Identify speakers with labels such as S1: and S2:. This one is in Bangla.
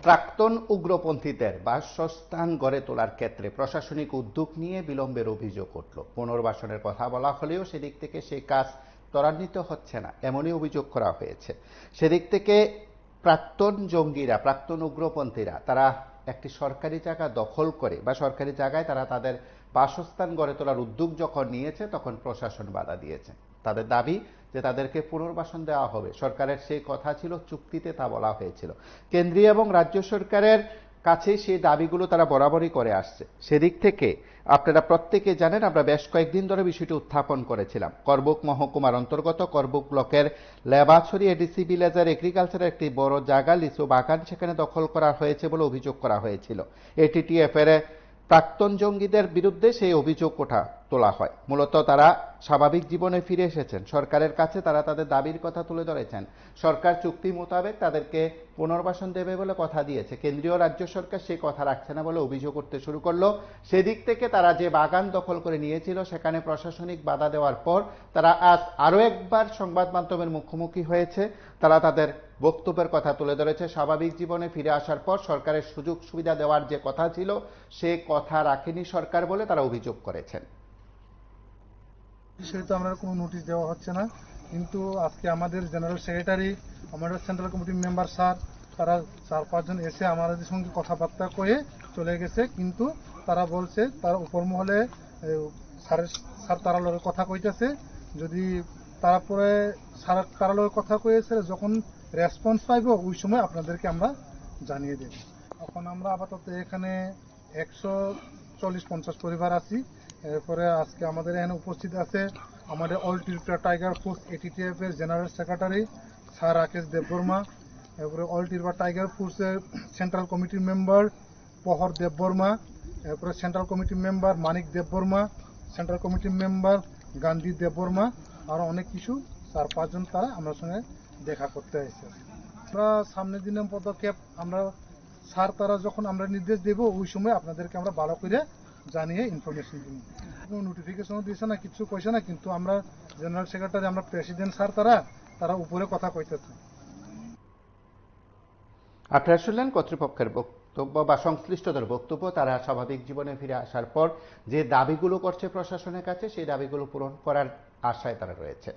S1: প্রাক্তন উগ্রপন্থীদের বাসস্থান গড়ে তোলার ক্ষেত্রে প্রশাসনিক উদ্যোগ নিয়ে বিলম্বের অভিযোগ উঠল। পুনর্বাসনের কথা বলা হলেও সেদিক থেকে সেই কাজ ত্বরান্বিত হচ্ছে না, এমনই অভিযোগ করা হয়েছে। সেদিক থেকে প্রাক্তন জঙ্গিরা, প্রাক্তন উগ্রপন্থীরা তারা একটি সরকারি জায়গা দখল করে বা সরকারি জায়গায় তারা তাদের বাসস্থান গড়ে তোলার উদ্যোগ যখন নিয়েছে তখন প্রশাসন বাধা দিয়েছে। তাদের দাবি যে তাদেরকে পুনর্বাসন দেওয়া হবে, সরকারের সেই কথা ছিল, চুক্তিতে তা বলা হয়েছিল। কেন্দ্রীয় এবং রাজ্য সরকারের কাছে সেই দাবিগুলো তারা বরাবরই করে আসছে। সেদিক থেকে আপনারা প্রত্যেকে জানেন, আমরা বেশ কয়েকদিন ধরে বিষয়টি উত্থাপন করেছিলাম। করবুক মহকুমার অন্তর্গত করবুক ব্লকের লেবাছড়ি এডিসি ভিলেজের এগ্রিকালচারের একটি বড় জায়গা লিচু বাগান সেখানে দখল করা হয়েছে বলে অভিযোগ করা হয়েছিল। এটিটিএফ এর প্রাক্তন জঙ্গিদের বিরুদ্ধে সেই অভিযোগ তোলা হয়। মূলত তারা স্বাভাবিক জীবনে ফিরে এসেছেন, সরকারের কাছে তারা তাদের দাবির কথা তুলে ধরেছেন। সরকার চুক্তি মোতাবেক তাদেরকে পুনর্বাসন দেবে বলে কথা দিয়েছে, কেন্দ্রীয় রাজ্য সরকার সেই কথা রাখছে না বলে অভিযোগ করতে শুরু করলো। সেদিক থেকে তারা যে বাগান দখল করে নিয়েছিল সেখানে প্রশাসনিক বাধা দেওয়ার পর তারা আজ আরো একবার সংবাদ মাধ্যমের মুখোমুখি হয়েছে। তারা তাদের বক্তব্যের কথা তুলে ধরেছে। স্বাভাবিক জীবনে ফিরে আসার পর সরকারের সুযোগ সুবিধা দেওয়ার যে কথা ছিল সে কথা রাখেনি সরকার বলে তারা অভিযোগ করেছেন।
S2: সেহেতু আমরা কোনো নোটিশ দেওয়া হচ্ছে না, কিন্তু আজকে আমাদের জেনারেল সেক্রেটারি, আমাদের সেন্ট্রাল কমিটির মেম্বার স্যার, তারা 4-5 জন এসে আমাদের সঙ্গে কথাবার্তা কয়ে চলে গেছে। কিন্তু তারা বলছে তার উপর মহলে স্যার তারা লোকের কথা কইতেছে, যদি তারপরে স্যার তারা লোকের কথা কয়েছে যখন রেসপন্স পাইব ওই সময় আপনাদেরকে আমরা জানিয়ে দেব। এখন আমরা আপাতত এখানে 140-50 পরিবার আছি। এরপরে আজকে আমাদের এখানে উপস্থিত আছে আমাদের all Tripura tiger force ATTF এর general secretary sir Rakesh Debbarma, এরপরে অল ত্রিপুরা টাইগার ফোর্সের সেন্ট্রাল কমিটির মেম্বার প্রহর দেববর্মা, এরপরে সেন্ট্রাল কমিটির মেম্বার মানিক দেববর্মা, সেন্ট্রাল কমিটির মেম্বার গান্ধী দেববর্মা, আরও অনেক কিছু 4-5 জন তারা আমার সঙ্গে দেখা করতে এসেছে। আমরা সামনের দিনের পদক্ষেপ আমরা স্যার তারা যখন আমরা নির্দেশ দেব ওই সময় আপনাদেরকে আমরা ভালো করে জানিয়ে ইনফরমেশন দিব। কোনো নোটিফিকেশনও দিয়েছে না, কিছু কইছে না, কিন্তু আমরা জেনারেল সেক্রেটারি, আমরা প্রেসিডেন্ট স্যার তারা উপরে কথা কইতেছে।
S1: আপনারা শুনলেন কর্তৃপক্ষের বক্তব্য বা সংশ্লিষ্টদের বক্তব্য। তারা স্বাভাবিক জীবনে ফিরে আসার পর যে দাবিগুলো করছে প্রশাসনের কাছে সেই দাবিগুলো পূরণ করার আশায় তারা রয়েছে।